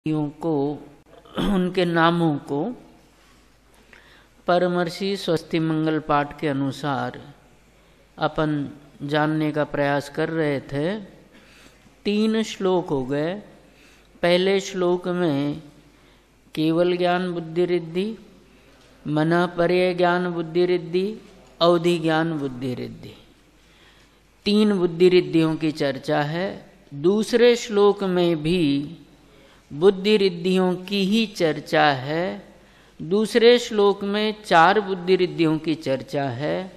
को उनके नामों को परमर्षि स्वस्ति मंगल पाठ के अनुसार अपन जानने का प्रयास कर रहे थे। 3 श्लोक हो गए। पहले श्लोक में केवल ज्ञान बुद्धि रिद्धि, मन पर्य ज्ञान बुद्धि रिद्धि, अवधि ज्ञान बुद्धि रिद्धि, 3 बुद्धि रिद्धियों की चर्चा है। दूसरे श्लोक में भी बुद्धि रिद्धियों की ही चर्चा है। दूसरे श्लोक में 4 बुद्धि रिद्धियों की चर्चा है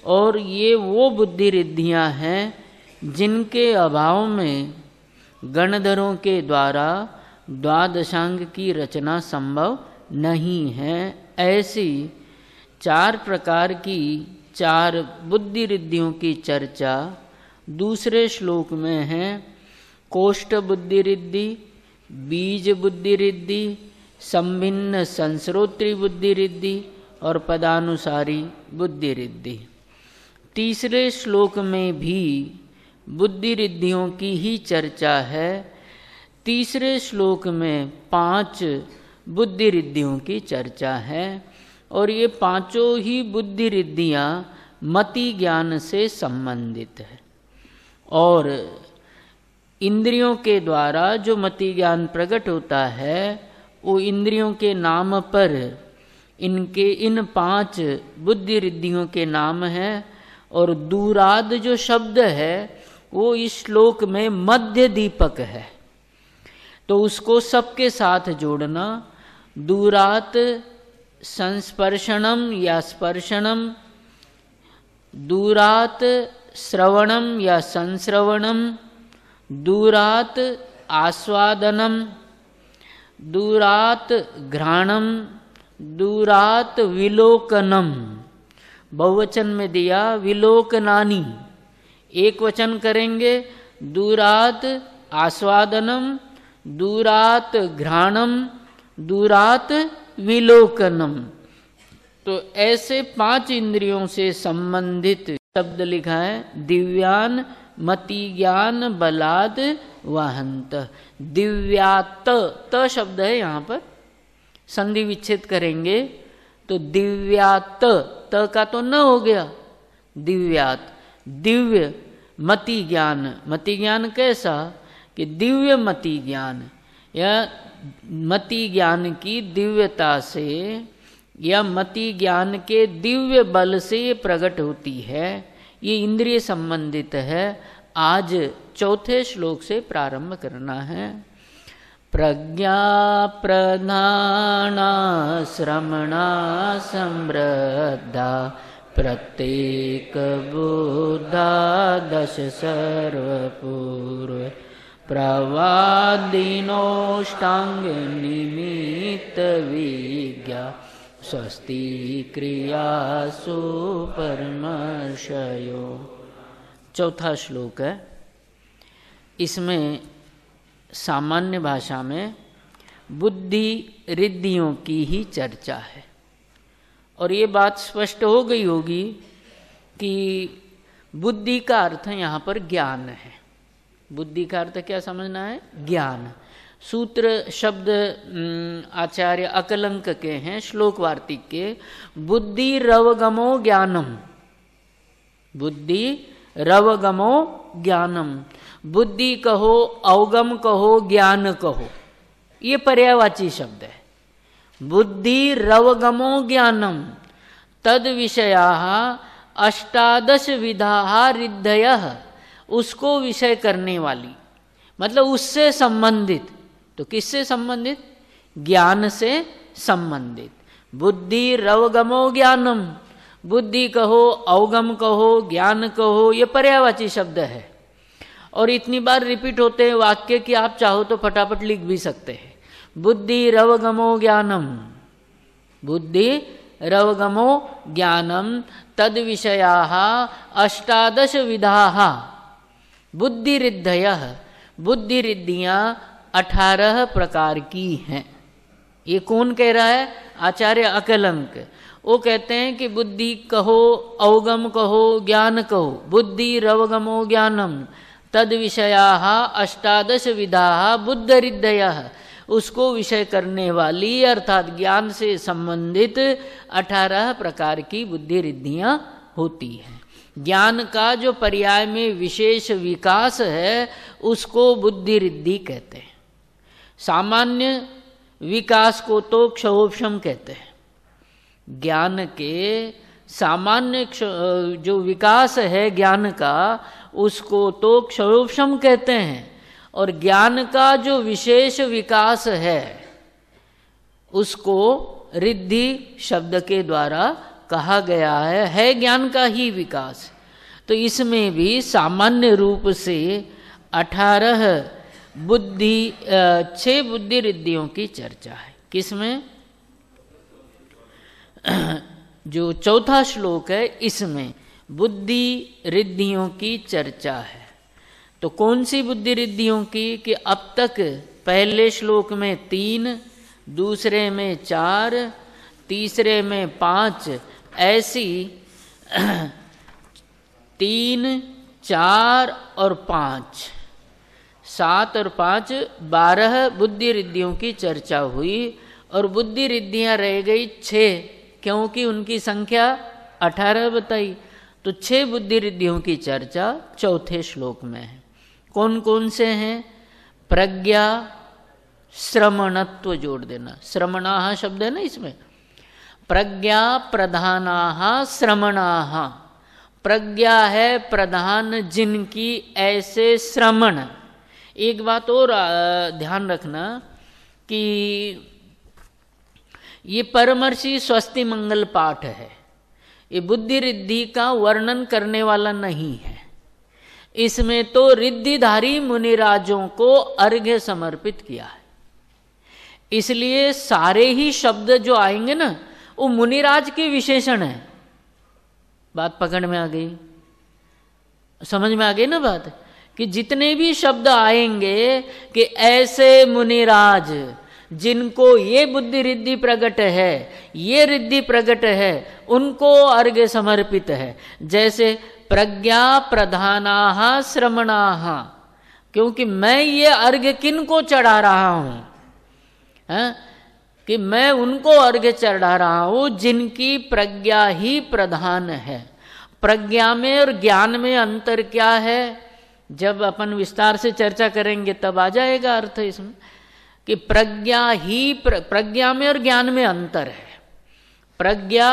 और ये वो बुद्धि रिद्धियां हैं जिनके अभाव में गणधरों के द्वारा द्वादशांग की रचना संभव नहीं है। ऐसी 4 प्रकार की 4 बुद्धि रिद्धियों की चर्चा दूसरे श्लोक में है। कोष्ठ बुद्धि रिद्धि, बीज बुद्धि रिद्धि, संभिन्न संस्रोत्री बुद्धि रिद्धि और पदानुसारी बुद्धि रिद्धि। तीसरे श्लोक में भी बुद्धि रिद्धियों की ही चर्चा है। तीसरे श्लोक में 5 बुद्धि रिद्धियों की चर्चा है और ये 5 ही बुद्धि रिद्धियां मति ज्ञान से संबंधित है। और इंद्रियों के द्वारा जो मति ज्ञान प्रकट होता है वो इंद्रियों के नाम पर इन 5 बुद्धि रिद्धियों के नाम है। और दूराद जो शब्द है वो इस श्लोक में मध्य दीपक है, तो उसको सबके साथ जोड़ना। दूरात संस्पर्शनम या स्पर्शनम, दूरात श्रवणम या संश्रवणम, दूरात आस्वादनम, दूरात घ्राणम, दूरात विलोकनम। बहुवचन में दिया विलोकनानी, एक वचन करेंगे दूरात आस्वादनम, दूरात घ्राणम, दूरात विलोकनम। तो ऐसे 5 इंद्रियों से संबंधित शब्द लिखा है। दिव्यान मति ज्ञान बलाद वाहंत। दिव्यात, त शब्द है यहाँ पर, संधि विच्छेद करेंगे तो दिव्यात, त का तो न हो गया, दिव्यात। दिव्य मति ज्ञान, मति ज्ञान कैसा कि दिव्य मति ज्ञान या मति ज्ञान की दिव्यता से या मति ज्ञान के दिव्य बल से ये प्रकट होती है। ये इंद्रिय संबंधित है। आज 4थे श्लोक से प्रारंभ करना है। प्रज्ञा प्रधाना श्रमणा समृद्धा, प्रत्येक बुद्धा दश सर्वपूर्व, प्रवादिनोष्टांग निमित्त विज्ञा, स्वस्ति क्रियासु परमर्षयो। 4था श्लोक है। इसमें सामान्य भाषा में बुद्धि रिद्धियों की ही चर्चा है और ये बात स्पष्ट हो गई होगी कि बुद्धि का अर्थ यहाँ पर ज्ञान है। बुद्धि का अर्थ क्या समझना है? ज्ञान। सूत्र शब्द आचार्य अकलंक के हैं, श्लोक वार्तिक के। बुद्धि रवगमो ज्ञानम, बुद्धि रवगमो ज्ञानम। बुद्धि कहो, अवगम कहो, ज्ञान कहो, ये पर्यायवाची शब्द है। बुद्धि रवगमो ज्ञानम तद विषयाः अष्टादश विधाः रिद्धयः, उसको विषय करने वाली, मतलब उससे संबंधित। तो किससे संबंधित? ज्ञान से संबंधित। बुद्धि रवगमो ज्ञानम, बुद्धि कहो, अवगम कहो, ज्ञान कहो, ये पर्यायवाची शब्द है और इतनी बार रिपीट होते हैं वाक्य कि आप चाहो तो फटाफट लिख भी सकते हैं। बुद्धि रवगमो ज्ञानम, बुद्धि रवगमो ज्ञानम तद विषयाः अष्टादश विधाः बुद्धि रिद्धयः। बुद्धि रिद्धियां 18 प्रकार की हैं। ये कौन कह रहा है? आचार्य अकलंक। वो कहते हैं कि बुद्धि कहो, अवगम कहो, ज्ञान कहो, बुद्धि रवगमो ज्ञानम तद विषयाः अष्टादश विधाः बुद्ध रिद्धयः। उसको विषय करने वाली अर्थात ज्ञान से संबंधित 18 प्रकार की बुद्धि रिद्धियां होती हैं। ज्ञान का जो पर्याय में विशेष विकास है उसको बुद्धि रिद्धि कहते हैं। सामान्य विकास को तो क्षयोपशम कहते हैं। ज्ञान के सामान्य जो विकास है ज्ञान का उसको तो क्षयोपशम कहते हैं, और ज्ञान का जो विशेष विकास है उसको रिद्धि शब्द के द्वारा कहा गया है ज्ञान का ही विकास। तो इसमें भी सामान्य रूप से 18 6 बुद्धि रिद्धियों की चर्चा है। किसमें? जो चौथा श्लोक है इसमें बुद्धि रिद्धियों की चर्चा है। तो कौन सी बुद्धि रिद्धियों की? कि अब तक पहले श्लोक में 3, दूसरे में 4, तीसरे में 5, ऐसी 3, 4 और 5, 7 और 5 12 बुद्धि रिद्धियों की चर्चा हुई, और बुद्धि रिद्धियां रह गई 6, क्योंकि उनकी संख्या 18 बताई। तो 6 बुद्धि रिद्धियों की चर्चा चौथे श्लोक में है। कौन कौन से हैं? प्रज्ञा, श्रमणत्व जोड़ देना, श्रमणाः शब्द है ना इसमें। प्रज्ञा प्रधानाः श्रमणाः, प्रज्ञा है प्रधान जिनकी ऐसे श्रमण। एक बात और ध्यान रखना कि ये परमर्षि स्वस्ति मंगल पाठ है, ये बुद्धि रिद्धि का वर्णन करने वाला नहीं है। इसमें तो रिद्धिधारी मुनिराजों को अर्घ्य समर्पित किया है, इसलिए सारे ही शब्द जो आएंगे ना वो मुनिराज के विशेषण है। बात पकड़ में आ गई, समझ में आ गई ना बात? कि जितने भी शब्द आएंगे कि ऐसे मुनिराज जिनको ये बुद्धि रिद्धि प्रकट है, ये रिद्धि प्रकट है, उनको अर्घ्य समर्पित है। जैसे प्रज्ञा प्रधानाः श्रमणाः, क्योंकि मैं ये अर्घ्य किन को चढ़ा रहा हूं? कि मैं उनको अर्घ्य चढ़ा रहा हूं जिनकी प्रज्ञा ही प्रधान है। प्रज्ञा में और ज्ञान में अंतर क्या है? जब अपन विस्तार से चर्चा करेंगे तब आ जाएगा अर्थ इसमें, कि प्रज्ञा ही प्रज्ञा में और ज्ञान में अंतर है। प्रज्ञा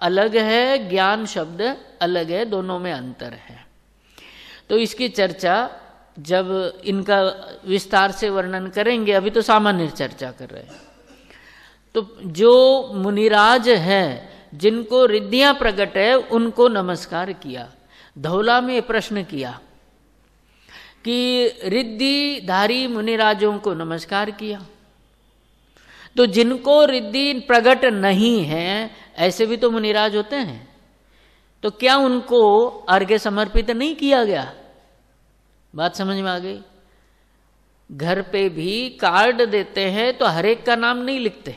अलग है, ज्ञान शब्द अलग है, दोनों में अंतर है। तो इसकी चर्चा जब इनका विस्तार से वर्णन करेंगे, अभी तो सामान्य चर्चा कर रहे हैं। तो जो मुनिराज हैं जिनको रिद्धियां प्रकट है उनको नमस्कार किया। धौला में प्रश्न किया कि रिद्धिधारी मुनिराजों को नमस्कार किया, तो जिनको रिद्धि प्रकट नहीं है ऐसे भी तो मुनिराज होते हैं, तो क्या उनको अर्घ्य समर्पित नहीं किया गया? बात समझ में आ गई? घर पे भी कार्ड देते हैं तो हर एक का नाम नहीं लिखते,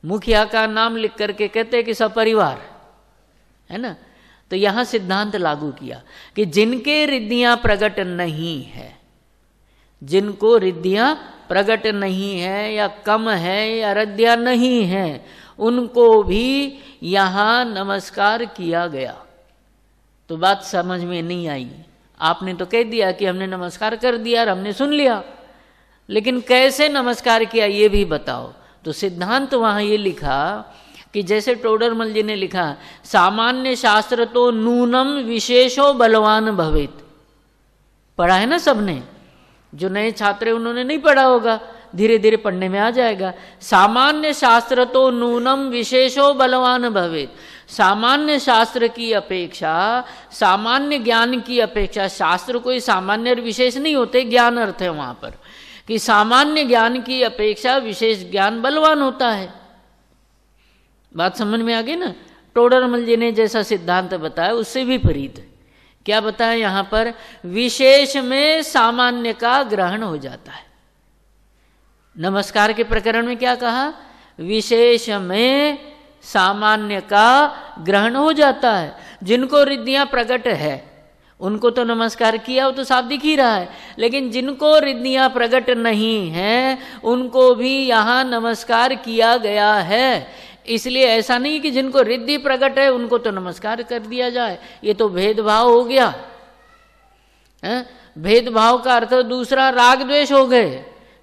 मुखिया का नाम लिख करके कहते हैं कि सपरिवार, है ना। तो यहां सिद्धांत लागू किया कि जिनके रिद्धियां प्रकट नहीं है, जिनको रिद्धियां प्रकट नहीं है या कम है या रद्दियां नहीं है, उनको भी यहां नमस्कार किया गया। तो बात समझ में नहीं आई। आपने तो कह दिया कि हमने नमस्कार कर दिया और हमने सुन लिया, लेकिन कैसे नमस्कार किया ये भी बताओ। तो सिद्धांत वहां ये लिखा कि जैसे टोडरमल जी ने लिखा, सामान्य शास्त्र तो नूनम विशेषो बलवान भवेत। पढ़ा है ना सबने? जो नए छात्र हैं उन्होंने नहीं पढ़ा होगा, धीरे धीरे पढ़ने में आ जाएगा। सामान्य शास्त्र तो नूनम विशेषो बलवान भवेत। सामान्य शास्त्र की अपेक्षा, सामान्य ज्ञान की अपेक्षा, शास्त्र कोई सामान्य और विशेष नहीं होते, ज्ञान अर्थ है वहां पर, कि सामान्य ज्ञान की अपेक्षा विशेष ज्ञान बलवान होता है। बात समझ में आ गई ना? टोडरमल जी ने जैसा सिद्धांत बताया उससे भी विपरीत। क्या बताया यहां पर? विशेष में सामान्य का ग्रहण हो जाता है। नमस्कार के प्रकरण में क्या कहा? विशेष में सामान्य का ग्रहण हो जाता है। जिनको रिद्धियां प्रकट है उनको तो नमस्कार किया, वो तो साफ दिख ही रहा है। लेकिन जिनको रिद्धियां प्रकट नहीं हैं उनको भी यहाँ नमस्कार किया गया है। इसलिए ऐसा नहीं कि जिनको रिद्धि प्रकट है उनको तो नमस्कार कर दिया जाए, ये तो भेदभाव हो गया है? भेदभाव का अर्थ दूसरा राग द्वेष हो गए।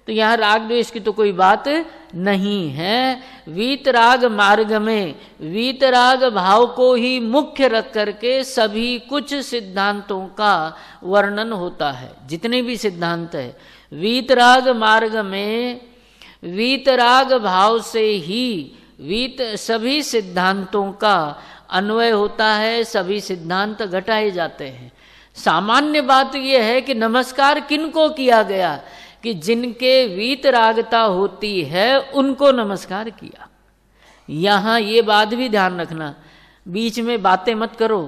तो यहाँ राग द्वेष की तो कोई बात नहीं है। वीतराग मार्ग में वीतराग भाव को ही मुख्य रख करके सभी कुछ सिद्धांतों का वर्णन होता है। जितने भी सिद्धांत है वीतराग मार्ग में वीतराग भाव से ही सभी सिद्धांतों का अन्वय होता है, सभी सिद्धांत घटाए जाते हैं। सामान्य बात यह है कि नमस्कार किनको किया गया कि जिनके वीतरागता होती है उनको नमस्कार किया। यहाँ ये बात भी ध्यान रखना, बीच में बातें मत करो,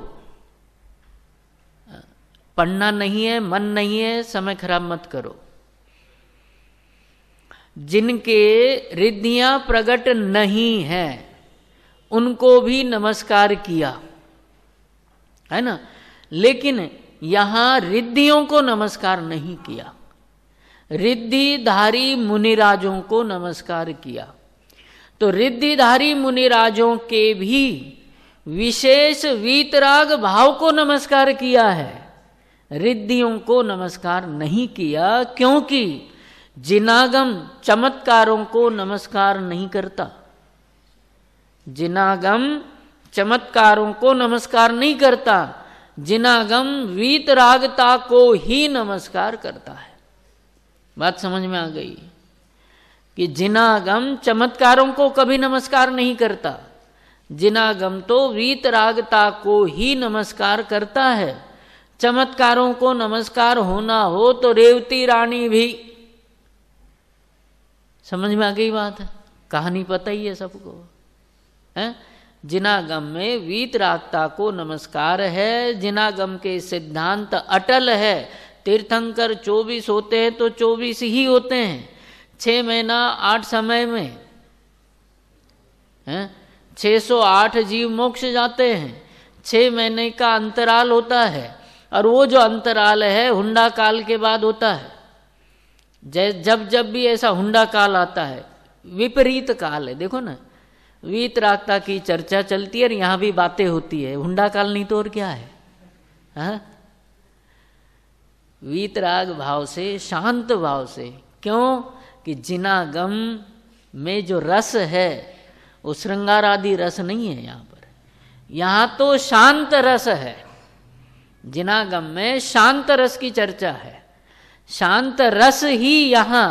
पढ़ना नहीं है, मन नहीं है, समय खराब मत करो। जिनके रिद्धियां प्रकट नहीं है उनको भी नमस्कार किया है ना, लेकिन यहां रिद्धियों को नमस्कार नहीं किया, रिद्धिधारी मुनिराजों को नमस्कार किया। तो रिद्धिधारी मुनिराजों के भी विशेष वीतराग भाव को नमस्कार किया है, रिद्धियों को नमस्कार नहीं किया, क्योंकि जिनागम चमत्कारों को नमस्कार नहीं करता। जिनागम चमत्कारों को नमस्कार नहीं करता, जिनागम वीतरागता को ही नमस्कार करता है। बात समझ में आ गई कि जिनागम चमत्कारों को कभी नमस्कार नहीं करता, जिनागम तो वीतरागता को ही नमस्कार करता है। चमत्कारों को नमस्कार होना हो तो रेवती रानी भी, समझ में आ गई बात है, कहानी पता ही है सबको है। जिनागम में वीतरागता को नमस्कार है, जिनागम के सिद्धांत अटल है। तीर्थंकर 24 होते हैं तो 24 ही होते हैं, 6 महीना 8 समय में 608 जीव मोक्ष जाते हैं, 6 महीने का अंतराल होता है, और वो जो अंतराल है हुंडा काल के बाद होता है। जब जब भी ऐसा हुंडा काल आता है विपरीत काल है, देखो ना, वीतरागता की चर्चा चलती है और यहाँ भी बातें होती है, हुंडा काल नहीं तो और क्या है, हाँ? वीतराग भाव से, शांत भाव से, क्यों कि जिनागम में जो रस है वो श्रृंगार आदि रस नहीं है यहाँ पर, यहाँ तो शांत रस है। जिनागम में शांत रस की चर्चा है, शांत रस ही यहाँ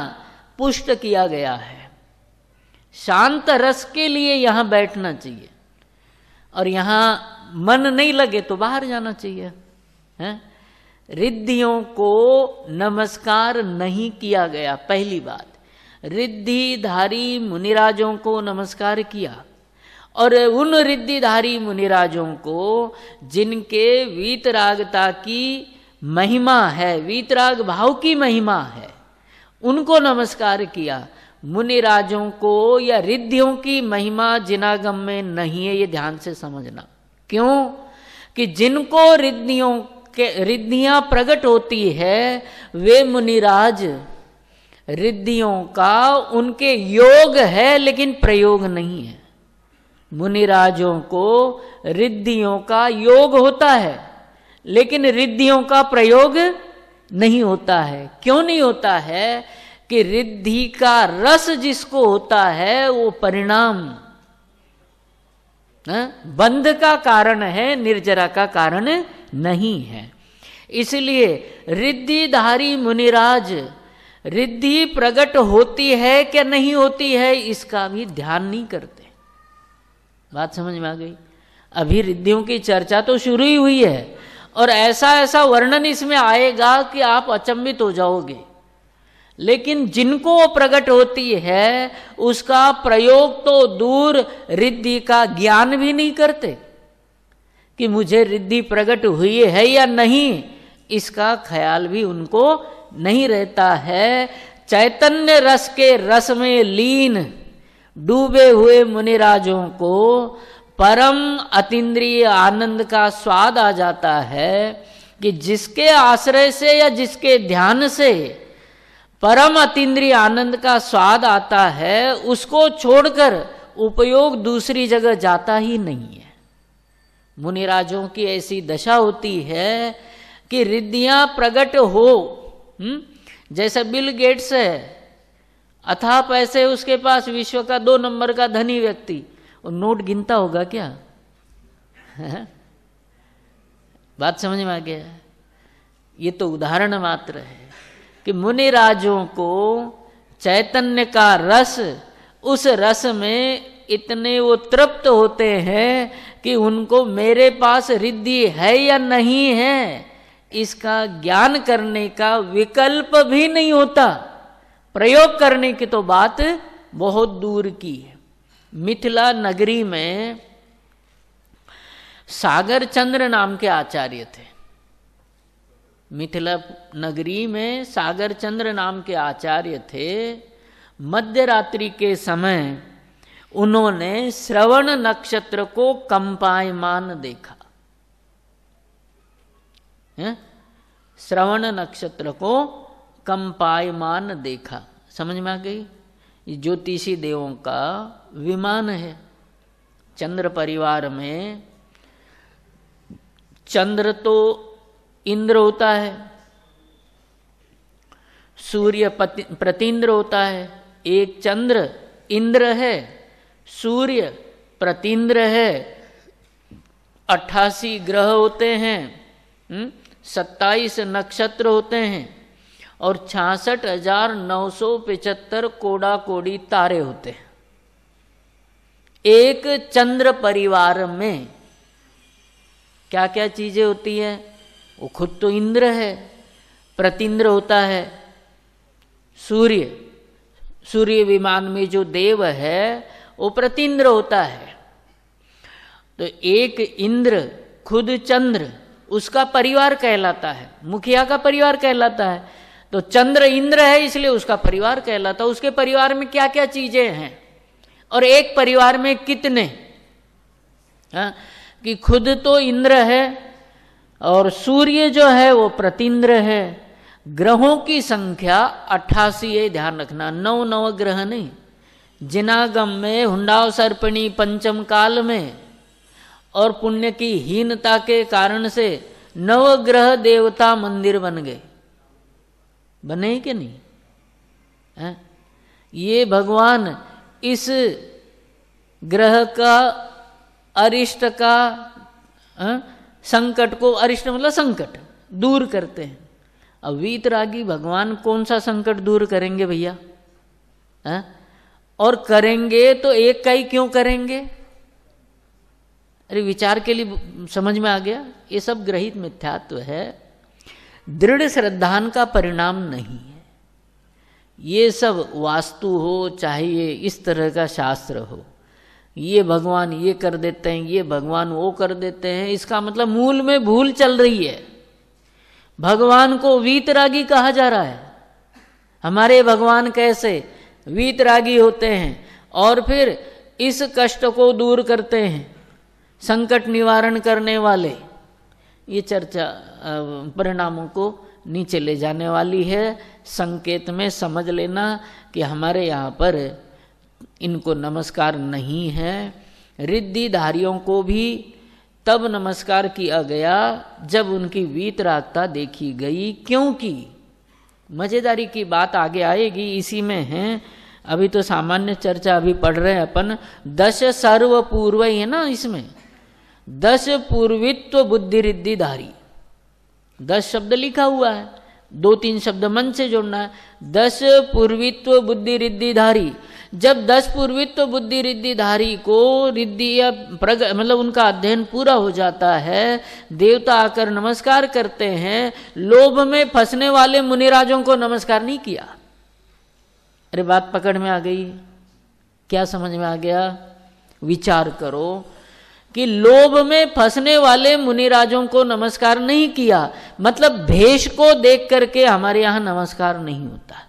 पुष्ट किया गया है। शांत रस के लिए यहाँ बैठना चाहिए, और यहाँ मन नहीं लगे तो बाहर जाना चाहिए है? रिद्धियों को नमस्कार नहीं किया गया, पहली बात। रिद्धिधारी मुनिराजों को नमस्कार किया, और उन रिद्धिधारी मुनिराजों को जिनके वीतरागता की महिमा है, वीतराग भाव की महिमा है, उनको नमस्कार किया। मुनिराजों को या रिद्धियों की महिमा जिनागम में नहीं है, ये ध्यान से समझना। क्यों कि जिनको रिद्धियां प्रकट होती है वे मुनिराज रिद्धियों का उनके योग है लेकिन प्रयोग नहीं है। मुनिराजों को रिद्धियों का योग होता है लेकिन रिद्धियों का प्रयोग नहीं होता है। क्यों नहीं होता है कि रिद्धि का रस जिसको होता है वो परिणाम बंध का कारण है, निर्जरा का कारण नहीं है। इसलिए रिद्धिधारी मुनिराज रिद्धि प्रकट होती है क्या नहीं होती है इसका भी ध्यान नहीं करते। बात समझ में आ गई? अभी रिद्धियों की चर्चा तो शुरू ही हुई है और ऐसा ऐसा वर्णन इसमें आएगा कि आप अचंभित हो जाओगे। लेकिन जिनको प्रकट होती है उसका प्रयोग तो दूर, रिद्धि का ज्ञान भी नहीं करते कि मुझे रिद्धि प्रकट हुई है या नहीं, इसका ख्याल भी उनको नहीं रहता है। चैतन्य रस के रस में लीन डूबे हुए मुनिराजों को परम अतीन्द्रिय आनंद का स्वाद आ जाता है। कि जिसके आश्रय से या जिसके ध्यान से परम अतीन्द्रिय आनंद का स्वाद आता है, उसको छोड़कर उपयोग दूसरी जगह जाता ही नहीं है। मुनिराजों की ऐसी दशा होती है कि रिद्धियां प्रकट हो, जैसे बिल गेट्स है, अथाह पैसे उसके पास, विश्व का 2 नंबर का धनी व्यक्ति, वो नोट गिनता होगा क्या? बात समझ में आ गया? ये तो उदाहरण मात्र है कि मुनिराजों को चैतन्य का रस, उस रस में इतने वो तृप्त होते हैं कि उनको मेरे पास रिद्धि है या नहीं है इसका ज्ञान करने का विकल्प भी नहीं होता। प्रयोग करने की तो बात बहुत दूर की है। मिथिला नगरी में सागर चंद्र नाम के आचार्य थे। मिथिला नगरी में सागर चंद्र नाम के आचार्य थे। मध्य रात्रि के समय उन्होंने श्रवण नक्षत्र को कंपायमान देखा। श्रवण नक्षत्र को कंपायमान देखा। समझ में आ गई? ये ज्योतिषी देवों का विमान है। चंद्र परिवार में चंद्र तो इंद्र होता है, सूर्य प्रतींद्र होता है। एक चंद्र इंद्र है, सूर्य प्रतींद्र है। 88 ग्रह होते हैं, 27 नक्षत्र होते हैं और 66,975 कोड़ा कोड़ी तारे होते हैं एक चंद्र परिवार में। क्या क्या चीजें होती है? वो खुद तो इंद्र है, प्रतींद्र होता है सूर्य विमान में जो देव है वो प्रतींद्र होता है। तो एक इंद्र खुद चंद्र, उसका परिवार कहलाता है, मुखिया का परिवार कहलाता है। तो चंद्र इंद्र है इसलिए उसका परिवार कहलाता है। उसके परिवार में क्या क्या चीजें हैं और एक परिवार में कितने, कि खुद तो इंद्र है और सूर्य जो है वो प्रतींद्र है। ग्रहों की संख्या 88 है, ध्यान रखना, 9 ग्रह नहीं। जिनागम में, हुंडाव सर्पिणी पंचम काल में और पुण्य की हीनता के कारण से 9 ग्रह देवता मंदिर बन गए। बने कि नहीं? ये भगवान इस ग्रह का अरिष्ट का संकट को, अरिष्ट मतलब संकट, दूर करते हैं। अब वीतरागी भगवान कौन सा संकट दूर करेंगे भैया? और करेंगे तो एक का ही क्यों करेंगे? अरे विचार के लिए समझ में आ गया? ये सब ग्रहित मिथ्यात्व है, दृढ़ श्रद्धान का परिणाम नहीं है। ये सब वास्तु हो चाहे ये इस तरह का शास्त्र हो, ये भगवान ये कर देते हैं, ये भगवान वो कर देते हैं, इसका मतलब मूल में भूल चल रही है। भगवान को वीतरागी कहा जा रहा है। हमारे भगवान कैसे वीतरागी होते हैं और फिर इस कष्ट को दूर करते हैं, संकट निवारण करने वाले। ये चर्चा परिणामों को नीचे ले जाने वाली है। संकेत में समझ लेना कि हमारे यहाँ पर इनको नमस्कार नहीं है। रिद्धिधारियों को भी तब नमस्कार किया गया जब उनकी वीतरागता देखी गई, क्योंकि मजेदारी की बात आगे आएगी, इसी में है। अभी तो सामान्य चर्चा अभी पढ़ रहे हैं अपन। 10 सर्व पूर्व है ना, इसमें 10 पूर्वित्व बुद्धि रिद्धिधारी, 10 शब्द लिखा हुआ है, 2-3 शब्द मन से जोड़ना है। 10 पूर्वित्व बुद्धि रिद्धिधारी। जब 10 पूर्वित्व बुद्धि रिद्धिधारी को रिद्धि या मतलब उनका अध्ययन पूरा हो जाता है, देवता आकर नमस्कार करते हैं। लोभ में फंसने वाले मुनिराजों को नमस्कार नहीं किया। अरे बात पकड़ में आ गई? क्या समझ में आ गया? विचार करो कि लोभ में फंसने वाले मुनिराजों को नमस्कार नहीं किया, मतलब भेष को देख करके हमारे यहाँ नमस्कार नहीं होता।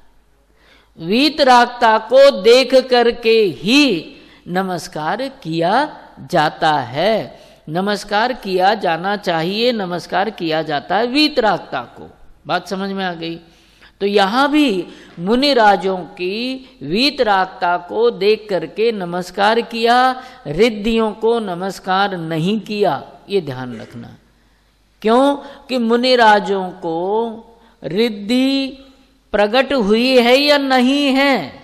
वीतरागता को देख करके ही नमस्कार किया जाता है। नमस्कार किया जाना चाहिए, नमस्कार किया जाता है वीतरागता को। बात समझ में आ गई? तो यहाँ भी मुनिराजों की वीतरागता को देख करके नमस्कार किया, रिद्धियों को नमस्कार नहीं किया, ये ध्यान रखना। क्यों कि मुनिराजों को रिद्धि प्रकट हुई है या नहीं है,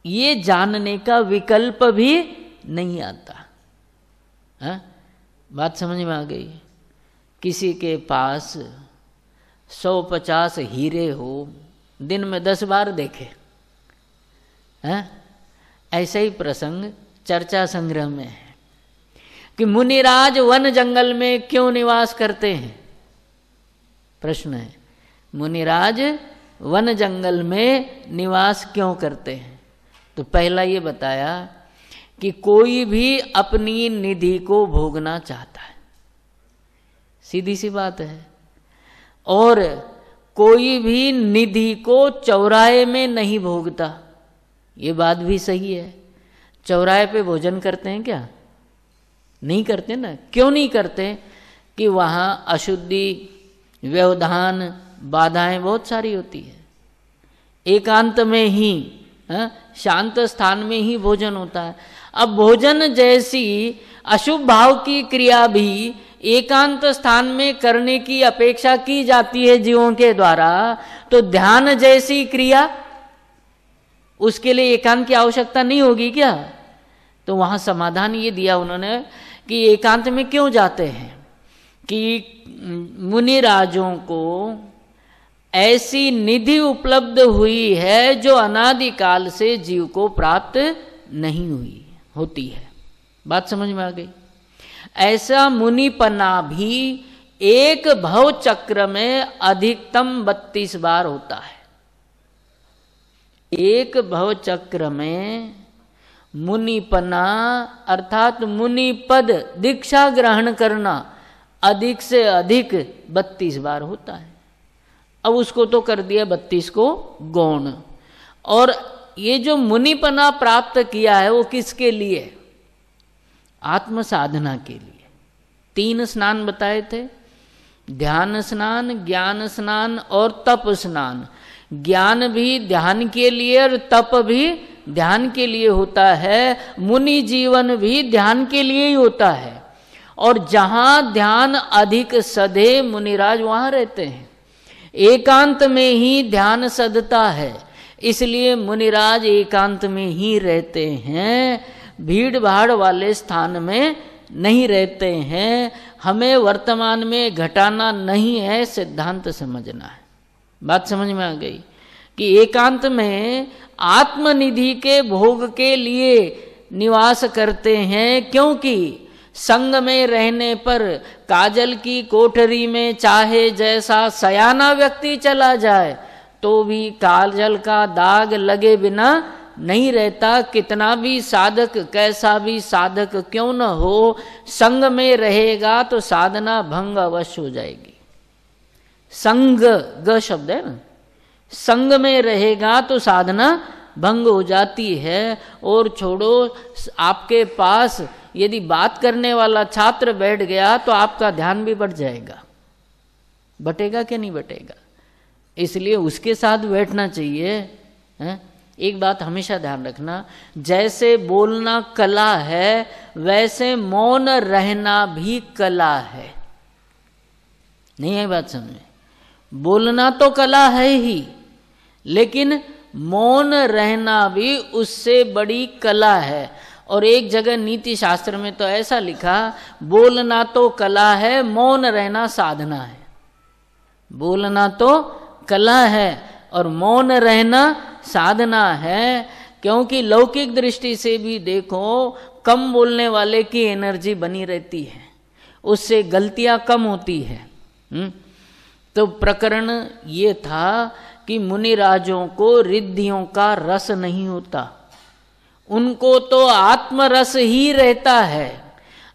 ये जानने का विकल्प भी नहीं आता। हा? बात समझ में आ गई? किसी के पास 150 हीरे हो, दिन में 10 बार देखे, है? ऐसा ही प्रसंग चर्चा संग्रह में है कि मुनिराज वन जंगल में क्यों निवास करते हैं। प्रश्न है, मुनिराज वन जंगल में निवास क्यों करते हैं? तो पहला ये बताया कि कोई भी अपनी निधि को भोगना चाहता है, सीधी सी बात है। और कोई भी निधि को चौराहे में नहीं भोगता, ये बात भी सही है। चौराहे पे भोजन करते हैं क्या? नहीं करते ना। क्यों नहीं करते? कि वहाँ अशुद्धि, व्यवधान, बाधाएं बहुत सारी होती है। एकांत में ही, शांत स्थान में ही भोजन होता है। अब भोजन जैसी अशुभ भाव की क्रिया भी एकांत स्थान में करने की अपेक्षा की जाती है जीवों के द्वारा, तो ध्यान जैसी क्रिया, उसके लिए एकांत की आवश्यकता नहीं होगी क्या? तो वहां समाधान ये दिया उन्होंने कि एकांत में क्यों जाते हैं कि मुनिराजों को ऐसी निधि उपलब्ध हुई है जो अनादिकाल से जीव को प्राप्त नहीं हुई होती है। बात समझ में आ गई? ऐसा मुनिपना भी एक भव चक्र में अधिकतम 32 बार होता है। एक भव चक्र में मुनिपना अर्थात मुनिपद दीक्षा ग्रहण करना अधिक से अधिक 32 बार होता है। अब उसको तो कर दिया 32 को गौण। और ये जो मुनिपना प्राप्त किया है वो किसके लिए? आत्म साधना के लिए। 3 स्नान बताए थे, ध्यान स्नान, ज्ञान स्नान और तप स्नान। ज्ञान भी ध्यान के लिए और तप भी ध्यान के लिए होता है, मुनि जीवन भी ध्यान के लिए ही होता है। और जहां ध्यान अधिक सधे मुनिराज वहां रहते हैं। एकांत में ही ध्यान सधता है, इसलिए मुनिराज एकांत में ही रहते हैं, भीड़ भाड़ वाले स्थान में नहीं रहते हैं। हमें वर्तमान में घटाना नहीं है, सिद्धांत समझना है। बात समझ में आ गई कि एकांत में आत्मनिधि के भोग के लिए निवास करते हैं, क्योंकि संग में रहने पर काजल की कोठरी में चाहे जैसा सयाना व्यक्ति चला जाए तो भी काजल का दाग लगे बिना नहीं रहता। कितना भी साधक, कैसा भी साधक क्यों न हो, संग में रहेगा तो साधना भंग अवश्य हो जाएगी। संग, ग शब्द है ना, संग में रहेगा तो साधना भंग हो जाती है। और छोड़ो, आपके पास यदि बात करने वाला छात्र बैठ गया तो आपका ध्यान भी बढ़ जाएगा। बटेगा कि नहीं बटेगा? इसलिए उसके साथ बैठना चाहिए। है? एक बात हमेशा ध्यान रखना, जैसे बोलना कला है वैसे मौन रहना भी कला है। नहीं है बात समझ में? बोलना तो कला है ही, लेकिन मौन रहना भी उससे बड़ी कला है। और एक जगह नीति शास्त्र में तो ऐसा लिखा, बोलना तो कला है, मौन रहना साधना है। बोलना तो कला है और मौन रहना साधना है। क्योंकि लौकिक दृष्टि से भी देखो, कम बोलने वाले की एनर्जी बनी रहती है, उससे गलतियां कम होती है। तो प्रकरण ये था कि मुनिराजों को रिद्धियों का रस नहीं होता, उनको तो आत्मरस ही रहता है।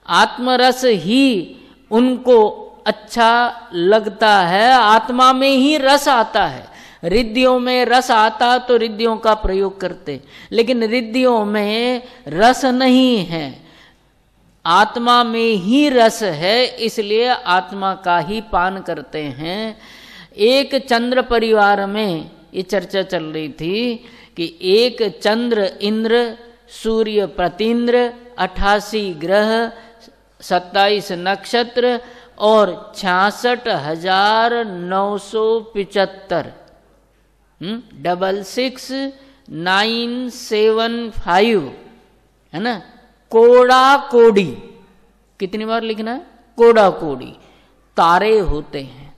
आत्मरस ही उनको अच्छा लगता है, आत्मा में ही रस आता है। रिद्धियों में रस आता तो रिद्धियों का प्रयोग करते, लेकिन रिद्धियों में रस नहीं है। आत्मा में ही रस है, इसलिए आत्मा का ही पान करते हैं। एक चंद्र परिवार में ये चर्चा चल रही थी कि एक चंद्र इंद्र, सूर्य प्रतींद्र, 88 ग्रह, 27 नक्षत्र और 66,975 66975 है ना, कोड़ा कोड़ी, कितनी बार लिखना है, कोड़ा कोड़ी तारे होते हैं।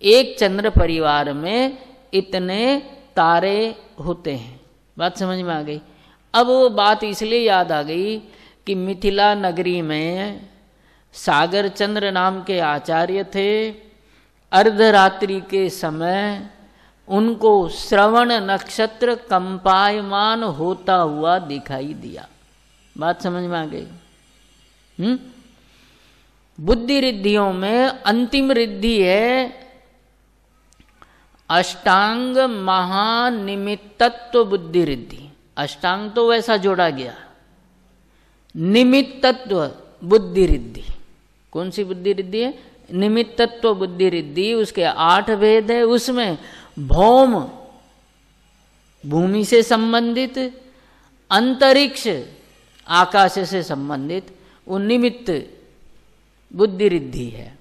एक चंद्र परिवार में इतने तारे होते हैं। बात समझ में आ गई। अब वो बात इसलिए याद आ गई कि मिथिला नगरी में सागर चंद्र नाम के आचार्य थे। अर्धरात्रि के समय उनको श्रवण नक्षत्र कंपायमान होता हुआ दिखाई दिया। बात समझ में आ गई। बुद्धि रिद्धियों में अंतिम रिद्धि है अष्टांग महानिमित्तत्व बुद्धि रिद्धि। अष्टांग तो वैसा जोड़ा गया, निमित्तत्व बुद्धि रिद्धि। कौन सी बुद्धि रिद्धि है? निमित्तत्व बुद्धि रिद्धि। उसके 8 भेद है। उसमें भौम भूमि से संबंधित, अंतरिक्ष आकाश से संबंधित, वो निमित्त बुद्धि रिद्धि है।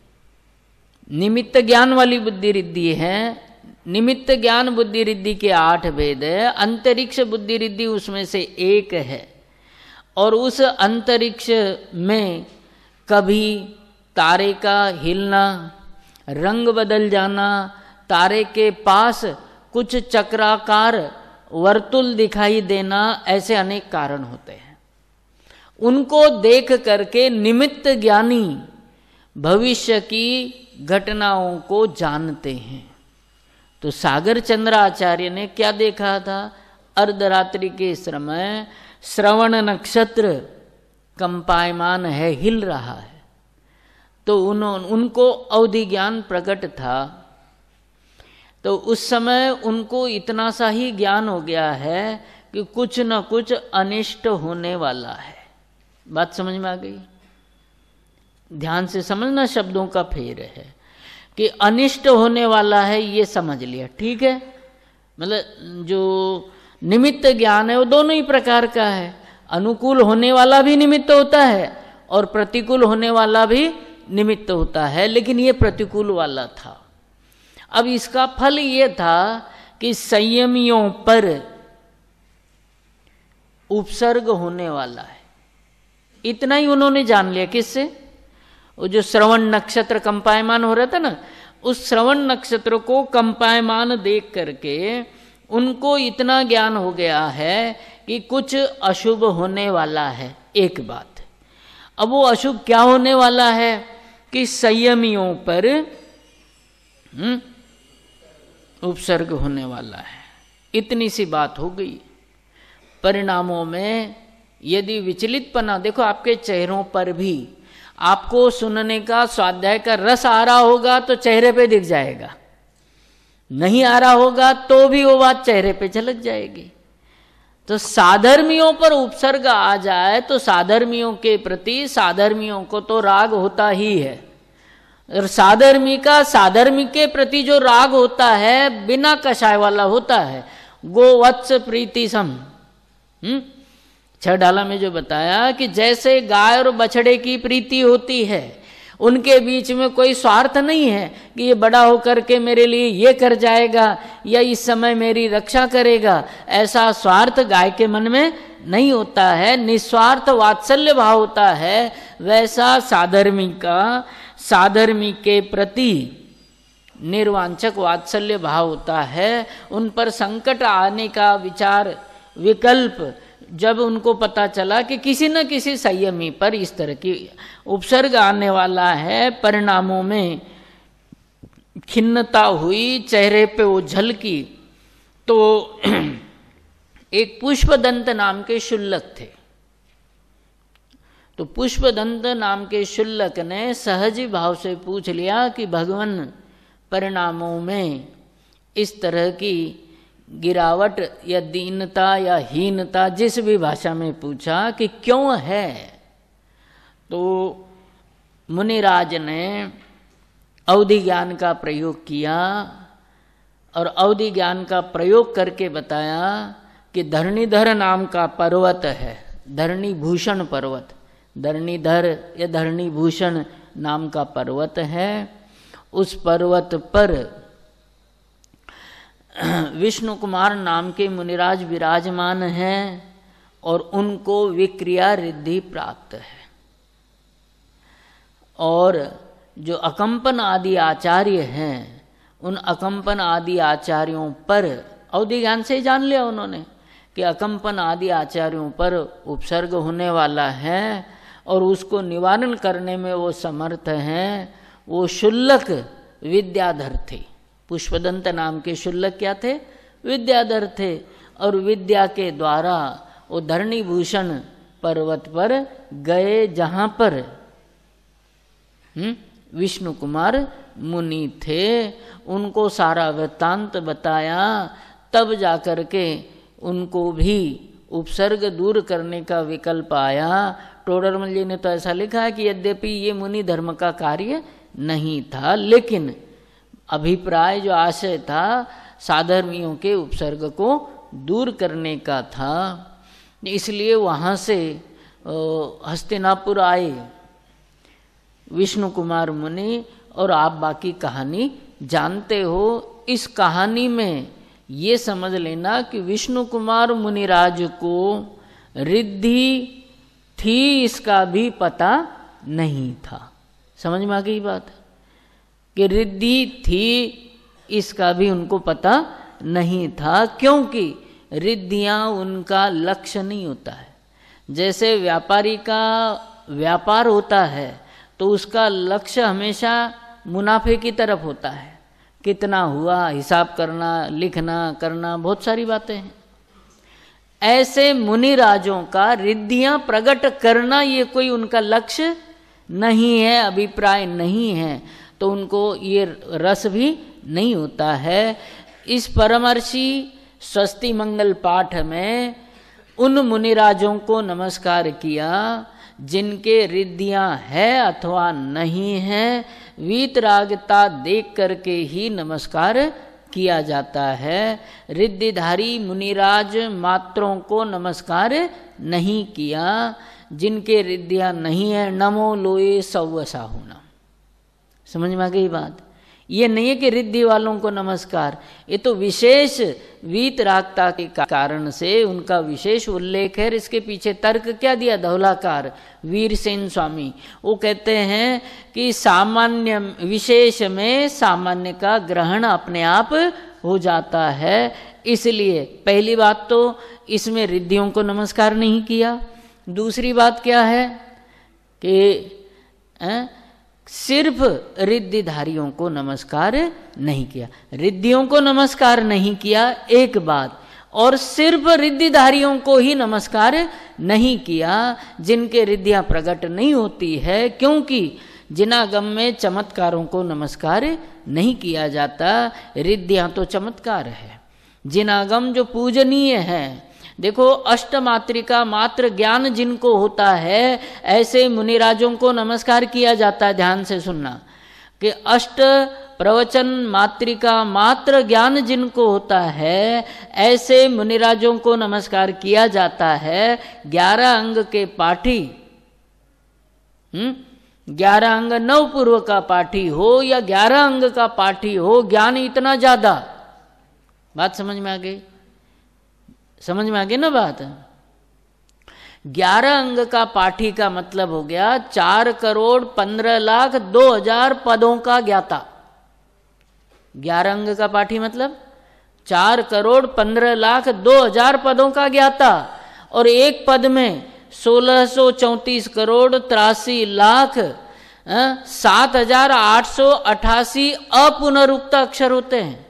निमित्त ज्ञान वाली बुद्धि रिद्धि है। निमित्त ज्ञान बुद्धि रिद्धि के 8 भेद है। अंतरिक्ष बुद्धि रिद्धि उसमें से एक है। और उस अंतरिक्ष में कभी तारे का हिलना, रंग बदल जाना, तारे के पास कुछ चक्राकार वर्तुल दिखाई देना, ऐसे अनेक कारण होते हैं। उनको देख करके निमित्त ज्ञानी भविष्य की घटनाओं को जानते हैं। तो सागर चंद्राचार्य ने क्या देखा था? अर्धरात्रि के समय श्रवण नक्षत्र कंपायमान है, हिल रहा है। तो उनको अवधि ज्ञान प्रकट था। तो उस समय उनको इतना सा ही ज्ञान हो गया है कि कुछ न कुछ अनिष्ट होने वाला है। बात समझ में आ गई? ध्यान से समझना, शब्दों का फेर है कि अनिष्ट होने वाला है, ये समझ लिया, ठीक है। मतलब जो निमित्त ज्ञान है वो दोनों ही प्रकार का है। अनुकूल होने वाला भी निमित्त होता है और प्रतिकूल होने वाला भी निमित्त होता है, लेकिन ये प्रतिकूल वाला था। अब इसका फल ये था कि संयमियों पर उपसर्ग होने वाला है। इतना ही उन्होंने जान लिया। किससे? वो जो श्रवण नक्षत्र कंपायमान हो रहा था ना, उस श्रवण नक्षत्र को कंपायमान देख करके उनको इतना ज्ञान हो गया है कि कुछ अशुभ होने वाला है। एक बात। अब वो अशुभ क्या होने वाला है कि संयमियों पर उपसर्ग होने वाला है। इतनी सी बात हो गई। परिणामों में यदि विचलितपना, देखो आपके चेहरों पर भी आपको सुनने का, स्वाध्याय का रस आ रहा होगा तो चेहरे पे दिख जाएगा, नहीं आ रहा होगा तो भी वो बात चेहरे पे झलक जाएगी। तो साधर्मियों पर उपसर्ग आ जाए तो साधर्मियों के प्रति, साधर्मियों को तो राग होता ही है। और साधर्मी का साधर्मी के प्रति जो राग होता है बिना कषाय वाला होता है। गोवत्स प्रीति सम 6 डाला में जो बताया कि जैसे गाय और बछड़े की प्रीति होती है, उनके बीच में कोई स्वार्थ नहीं है कि ये बड़ा होकर के मेरे लिए ये कर जाएगा या इस समय मेरी रक्षा करेगा। ऐसा स्वार्थ गाय के मन में नहीं होता है, निस्वार्थ वात्सल्य भाव होता है। वैसा साधर्मी का साधर्मी के प्रति निर्वांचक वात्सल्य भाव होता है। उन पर संकट आने का विचार, विकल्प जब उनको पता चला कि किसी न किसी संयमी पर इस तरह की उपसर्ग आने वाला है, परिणामों में खिन्नता हुई, चेहरे पे वो झलकी। तो एक पुष्पदंत नाम के शुल्लक थे। तो पुष्पदंत नाम के शुल्लक ने सहज भाव से पूछ लिया कि भगवान, परिणामों में इस तरह की गिरावट या दीनता या हीनता, जिस भी भाषा में पूछा, कि क्यों है? तो मुनिराज ने अवधि ज्ञान का प्रयोग किया और अवधि ज्ञान का प्रयोग करके बताया कि धरणीधर नाम का पर्वत है, धरणी भूषण पर्वत, धरणीधर या धरणी भूषण नाम का पर्वत है। उस पर्वत पर विष्णु कुमार नाम के मुनिराज विराजमान हैं और उनको विक्रिया रिद्धि प्राप्त है। और जो अकंपन आदि आचार्य हैं, उन अकंपन आदि आचार्यों पर अवधि ज्ञान से जान लिया उन्होंने कि अकंपन आदि आचार्यों पर उपसर्ग होने वाला है और उसको निवारण करने में वो समर्थ हैं। वो शुल्लक विद्याधर थे, पुष्पदंत नाम के शुल्लक क्या थे? विद्याधर थे। और विद्या के द्वारा वो धरणी भूषण पर्वत पर गए जहाँ पर विष्णु कुमार मुनि थे। उनको सारा वृत्तांत बताया, तब जाकर के उनको भी उपसर्ग दूर करने का विकल्प आया। टोडरमल जी ने तो ऐसा लिखा है कि यद्यपि ये मुनि धर्म का कार्य नहीं था, लेकिन अभिप्राय जो आशय था साधर्मियों के उपसर्ग को दूर करने का था। इसलिए वहाँ से हस्तिनापुर आए विष्णु कुमार मुनि, और आप बाकी कहानी जानते हो। इस कहानी में ये समझ लेना कि विष्णु कुमार मुनिराज को रिद्धि थी इसका भी पता नहीं था। समझ में आ गई बात कि रिद्धि थी इसका भी उनको पता नहीं था, क्योंकि रिद्धियाँ उनका लक्ष्य नहीं होता है। जैसे व्यापारी का व्यापार होता है तो उसका लक्ष्य हमेशा मुनाफे की तरफ होता है, कितना हुआ हिसाब करना, लिखना, करना, बहुत सारी बातें हैं। ऐसे मुनिराजों का रिद्धियां प्रकट करना ये कोई उनका लक्ष्य नहीं है, अभिप्राय नहीं है, तो उनको ये रस भी नहीं होता है। इस परमर्षि स्वस्ति मंगल पाठ में उन मुनिराजों को नमस्कार किया जिनके रिद्धियां है अथवा नहीं है। वीतरागता देख करके ही नमस्कार किया जाता है। रिद्धिधारी मुनिराज मात्रों को नमस्कार नहीं किया। जिनके रिद्धियां नहीं है, नमो लोए सव्वसा होना। समझ में आ गई बात? ये नहीं है कि रिद्धि वालों को नमस्कार, ये तो विशेष वीतरागता के कारण से उनका विशेष उल्लेख है। इसके पीछे तर्क क्या दिया धौलाकार वीरसेन स्वामी? वो कहते हैं कि सामान्य विशेष में सामान्य का ग्रहण अपने आप हो जाता है। इसलिए पहली बात तो इसमें रिद्धियों को नमस्कार नहीं किया। दूसरी बात क्या है कि सिर्फ रिद्धिधारियों को नमस्कार नहीं किया। रिद्धियों को नमस्कार नहीं किया एक बात, और सिर्फ रिद्धिधारियों को ही नमस्कार नहीं किया जिनके रिद्धियां प्रकट नहीं होती है, क्योंकि जिनागम में चमत्कारों को नमस्कार नहीं किया जाता। रिद्धियां तो चमत्कार है, जिनागम जो पूजनीय है। देखो, अष्टमात्रिका मात्र ज्ञान जिनको होता है ऐसे मुनिराजों को नमस्कार किया जाता है। ध्यान से सुनना कि अष्ट प्रवचन मात्रिका मात्र ज्ञान जिनको होता है ऐसे मुनिराजों को नमस्कार किया जाता है। 11 अंग के पाठी, 11 अंग नवपूर्व का पाठी हो या 11 अंग का पाठी हो, ज्ञान इतना ज्यादा। बात समझ में आ गई? समझ में आ गई ना बात? 11 अंग का पाठी का मतलब हो गया 4,15,02,000 पदों का ज्ञाता। 11 अंग का पाठी मतलब 4,15,02,000 पदों का ज्ञाता। और एक पद में 16,34,63,07,888 अपुनरुक्त अक्षर होते हैं।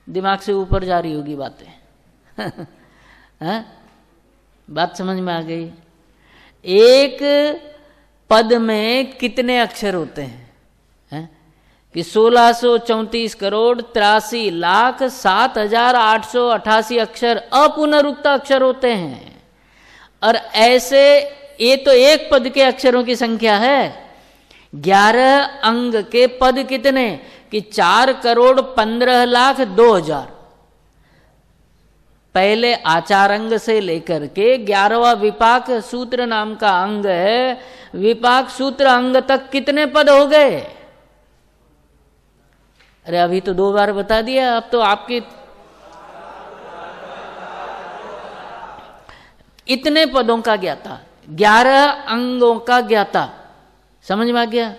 दिमाग से ऊपर जा रही होगी बातें। है? बात समझ में आ गई? एक पद में कितने अक्षर होते हैं? है? कि 16,34,83,07,888 अक्षर अपुनरुक्त अक्षर होते हैं। और ऐसे ये तो एक पद के अक्षरों की संख्या है। 11 अंग के पद कितने कि 4,15,02,000। पहले आचार अंग से लेकर के 11वां विपाक सूत्र नाम का अंग है, विपाक सूत्र अंग तक कितने पद हो गए? अरे अभी तो 2 बार बता दिया, अब तो आपकी इतने पदों का ज्ञाता, 11 अंगों का ज्ञाता, समझ में आ गया?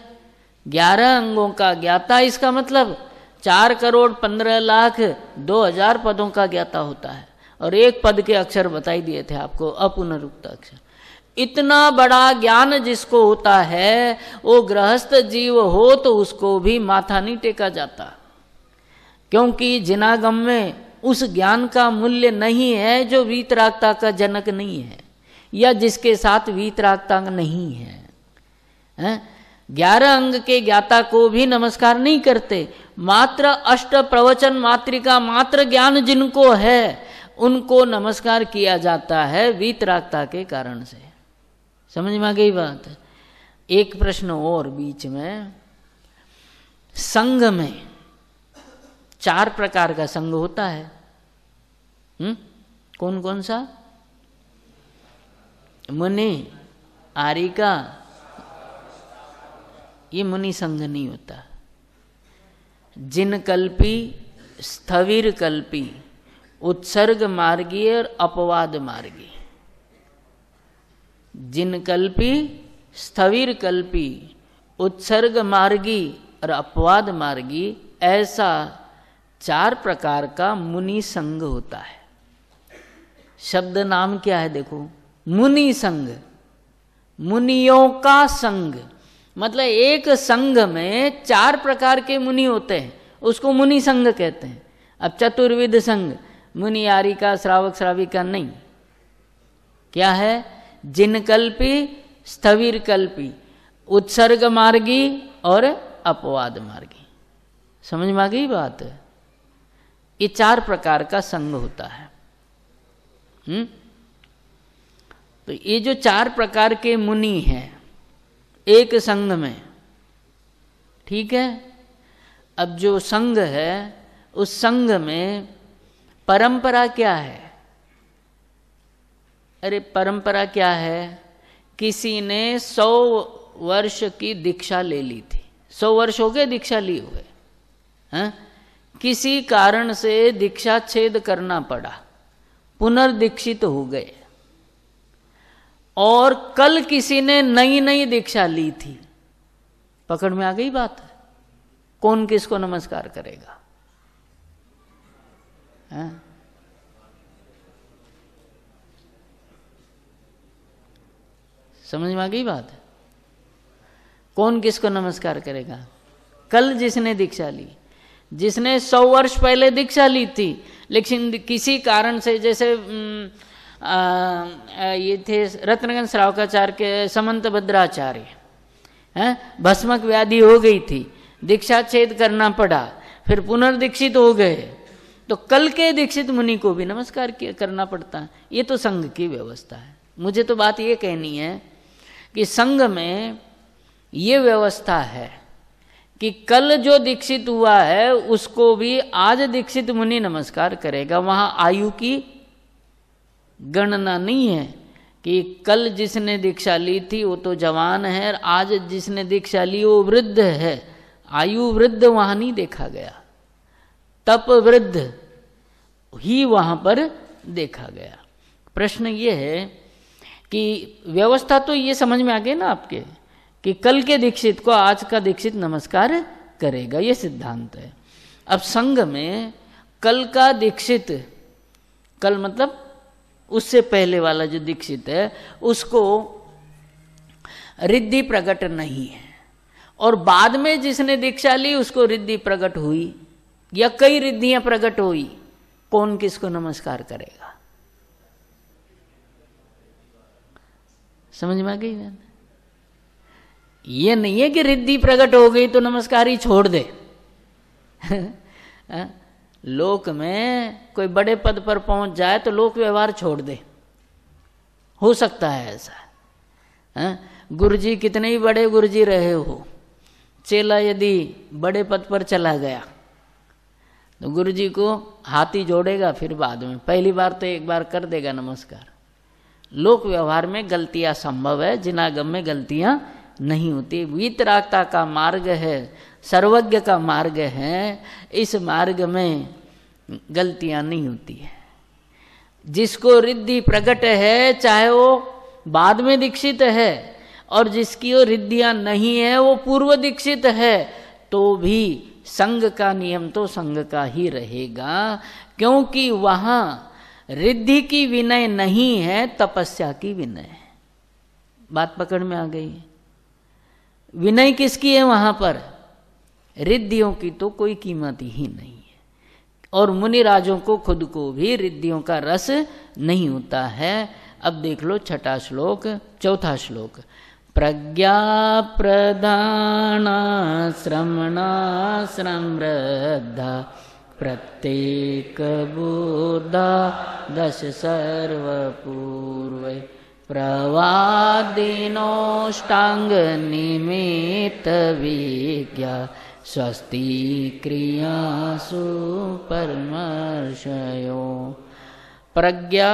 11 अंगों का ज्ञाता, इसका मतलब 4,15,02,000 पदों का ज्ञाता होता है। और एक पद के अक्षर बताई दिए थे आपको, अपुनरुक्त अक्षर। इतना बड़ा ज्ञान जिसको होता है, वो गृहस्थ जीव हो तो उसको भी माथा नहीं टेका जाता, क्योंकि जिनागम में उस ज्ञान का मूल्य नहीं है जो वीतरागता का जनक नहीं है, या जिसके साथ वीतरागता नहीं है। 11 अंग के ज्ञाता को भी नमस्कार नहीं करते। मात्र अष्ट प्रवचन मात्रिका मात्र ज्ञान जिनको है उनको नमस्कार किया जाता है वीतरागता के कारण से। समझ में आ गई बात? एक प्रश्न और बीच में, संघ में 4 प्रकार का संघ होता है। कौन कौन सा? मुनि, आरिका, ये मुनि संघ नहीं होता। जिन कल्पी, स्थविर कल्पी, उत्सर्ग मार्गी और अपवाद मार्गी। जिन कल्पी, स्थविर कल्पी, उत्सर्ग मार्गी और अपवाद मार्गी, ऐसा 4 प्रकार का मुनि संघ होता है। शब्द नाम क्या है देखो, मुनि संघ, मुनियों का संघ। मतलब एक संघ में 4 प्रकार के मुनि होते हैं, उसको मुनि संघ कहते हैं। अब चतुर्विध संघ, मुनि, आरिका, श्रावक, श्राविका नहीं। क्या है? जिन कल्पी, स्थविर कल्पी, उत्सर्ग मार्गी और अपवाद मार्गी। समझ में आ गई बात? ये 4 प्रकार का संघ होता है। तो ये जो 4 प्रकार के मुनि हैं एक संघ में, ठीक है। अब जो संघ है उस संघ में परंपरा क्या है? अरे परंपरा क्या है? किसी ने 100 वर्ष की दीक्षा ले ली थी, 100 वर्ष हो गए दीक्षा लिए हुए, हैं? किसी कारण से दीक्षा छेद करना पड़ा, पुनर्दीक्षित हो गए, और कल किसी ने नई नई दीक्षा ली थी। पकड़ में आ गई बात? कौन किसको नमस्कार करेगा? है? समझ में आ गई बात? कौन किसको नमस्कार करेगा? कल जिसने दीक्षा ली, जिसने 100 वर्ष पहले दीक्षा ली थी, लेकिन किसी कारण से, जैसे ये थे रत्नगंज श्रावकाचार्य के समंत भद्राचार्य, हैं? भस्मक व्याधि हो गई थी, दीक्षा छेद करना पड़ा, फिर पुनर्दीक्षित हो गए, तो कल के दीक्षित मुनि को भी नमस्कार करना पड़ता है। ये तो संघ की व्यवस्था है। मुझे तो बात ये कहनी है कि संघ में ये व्यवस्था है कि कल जो दीक्षित हुआ है उसको भी आज दीक्षित मुनि नमस्कार करेगा। वहाँ आयु की गणना नहीं है कि कल जिसने दीक्षा ली थी वो तो जवान है और आज जिसने दीक्षा ली वो वृद्ध है। आयु वृद्ध वहाँ नहीं देखा गया, तप वृद्ध ही वहाँ पर देखा गया। प्रश्न ये है कि व्यवस्था तो ये समझ में आ गई ना आपके कि कल के दीक्षित को आज का दीक्षित नमस्कार करेगा, ये सिद्धांत है। अब संघ में कल का दीक्षित, कल मतलब उससे पहले वाला जो दीक्षित है उसको रिद्धि प्रकट नहीं है, और बाद में जिसने दीक्षा ली उसको रिद्धि प्रकट हुई या कई रिद्धियां प्रकट हुई, कौन किसको नमस्कार करेगा? समझ में आ गई? ये नहीं है कि रिद्धि प्रकट हो गई तो नमस्कार ही छोड़ दे। लोक में कोई बड़े पद पर पहुंच जाए तो लोक व्यवहार छोड़ दे, हो सकता है ऐसा, गुरुजी कितने ही बड़े गुरुजी रहे हो, चेला यदि बड़े पद पर चला गया तो गुरुजी को हाथ ही जोड़ेगा, फिर बाद में, पहली बार तो एक बार कर देगा नमस्कार। लोक व्यवहार में गलतियां संभव है, जिनागम में गलतियां नहीं होती। वीतरागता का मार्ग है, सर्वज्ञ का मार्ग है, इस मार्ग में गलतियां नहीं होती है। जिसको रिद्धि प्रकट है, चाहे वो बाद में दीक्षित है, और जिसकी वो रिद्धियां नहीं है वो पूर्व दीक्षित है, तो भी संघ का नियम तो संघ का ही रहेगा, क्योंकि वहां रिद्धि की विनय नहीं है, तपस्या की विनय है। बात पकड़ में आ गई है? विनय किसकी है वहां पर? रिद्धियों की तो कोई कीमत ही नहीं है, और मुनिराजों को खुद को भी रिद्धियों का रस नहीं होता है। अब देख लो छठा श्लोक, चौथा श्लोक। प्रज्ञा प्रधाना श्रमणा श्रमृद्धा प्रत्येक बुद्धा दश सर्वपूर्व प्रवादिनोष्टांग निमित्त विज्ञा स्वस्ति क्रियासु परमर्षयो। प्रज्ञा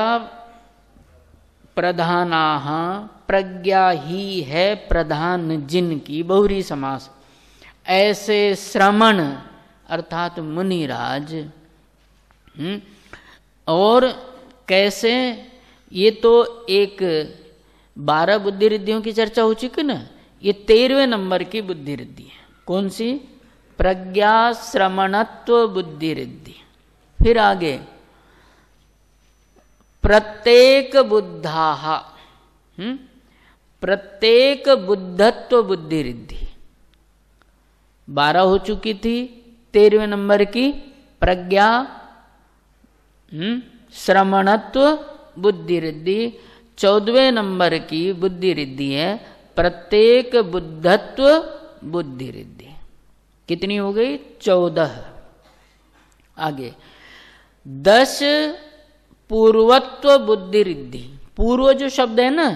प्रधानाः, प्रज्ञा ही है प्रधान जिनकी, बहुरी समास। ऐसे श्रमण अर्थात मुनिराज, और कैसे, ये तो एक 12 बुद्धि रिद्धियों की चर्चा हो चुकी ना, ये 13वें नंबर की बुद्धि रिद्धि है। कौन सी? प्रज्ञा श्रमणत्व बुद्धि रिद्धि। फिर आगे प्रत्येक बुद्धाः, प्रत्येक बुद्धत्व बुद्धि रिद्धि 12 हो चुकी थी। 13वें नंबर की प्रज्ञा श्रमणत्व बुद्धि रिद्धि, 14वें नंबर की बुद्धि रिद्धि है प्रत्येक बुद्धत्व बुद्धि रिद्धि। कितनी हो गई? 14। आगे 10 पूर्वत्व बुद्धि रिद्धि। पूर्व जो शब्द है ना,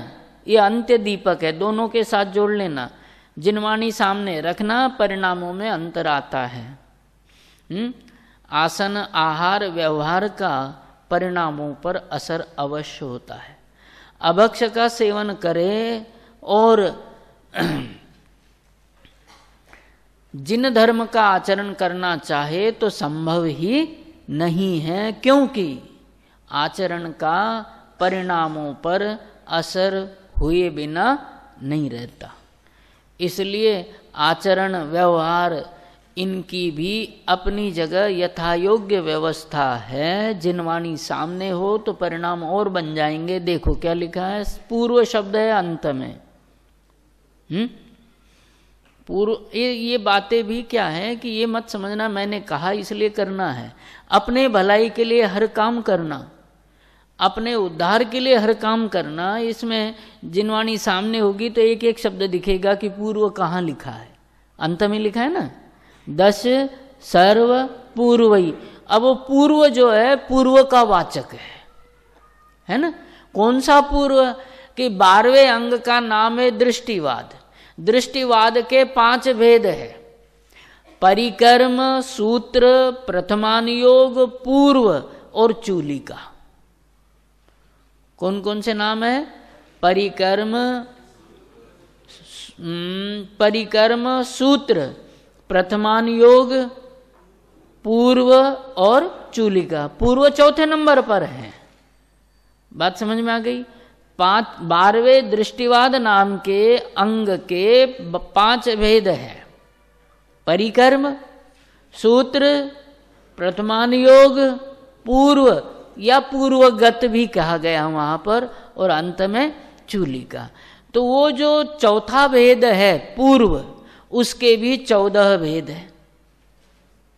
ये अंत्य दीपक है, दोनों के साथ जोड़ लेना। जिनवाणी सामने रखना, परिणामों में अंतर आता है। आसन आहार व्यवहार का परिणामों पर असर अवश्य होता है। अभक्ष का सेवन करे और जिन धर्म का आचरण करना चाहे तो संभव ही नहीं है, क्योंकि आचरण का परिणामों पर असर हुए बिना नहीं रहता। इसलिए आचरण व्यवहार इनकी भी अपनी जगह यथायोग्य व्यवस्था है। जिनवाणी सामने हो तो परिणाम और बन जाएंगे। देखो क्या लिखा है, पूर्व शब्द है अंत में। पूर्व, ये बातें भी क्या है कि ये मत समझना मैंने कहा इसलिए करना है। अपने भलाई के लिए हर काम करना, अपने उद्धार के लिए हर काम करना। इसमें जिनवाणी सामने होगी तो एक एक शब्द दिखेगा कि पूर्व कहाँ लिखा है। अंत में लिखा है ना 10 सर्व पूर्वई। अब वो पूर्व जो है पूर्व का वाचक है ना। कौन सा पूर्व? कि 12वें अंग का नाम है दृष्टिवाद। दृष्टिवाद के 5 भेद है, परिकर्म, सूत्र, प्रथमानुयोग, पूर्व और चूलिका। कौन कौन से नाम है? परिकर्म, सूत्र, प्रथमानुयोग, पूर्व और चूलिका। पूर्व 4थे नंबर पर है। बात समझ में आ गई? 12वें दृष्टिवाद नाम के अंग के 5 भेद है, परिकर्म, सूत्र, प्रथमानुयोग, पूर्व या पूर्वगत भी कहा गया वहां पर, और अंत में चूलिका। तो वो जो चौथा भेद है पूर्व, उसके भी 14 भेद है।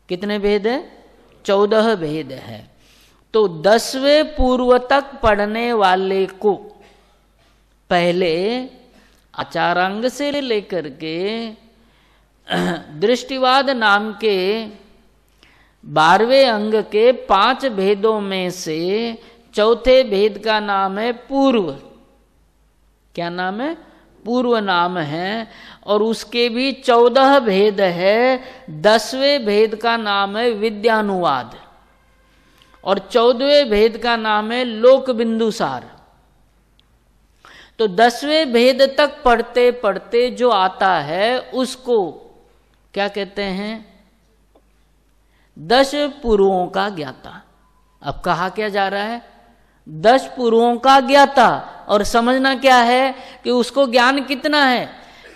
कितने भेद है? 14 भेद है। तो 10वें पूर्व तक पढ़ने वाले को पहले आचारांग से लेकर के दृष्टिवाद नाम के 12वें अंग के 5 भेदों में से चौथे भेद का नाम है पूर्व। क्या नाम है? पूर्व नाम है, और उसके भी 14 भेद है। 10वें भेद का नाम है विद्यानुवाद, और 14वें भेद का नाम है लोक बिंदुसार। तो 10वें भेद तक पढ़ते पढ़ते जो आता है उसको क्या कहते हैं? 10 पूर्वों का ज्ञाता। अब कहा क्या जा रहा है? 10 पूर्वों का ज्ञाता। और समझना क्या है कि उसको ज्ञान कितना है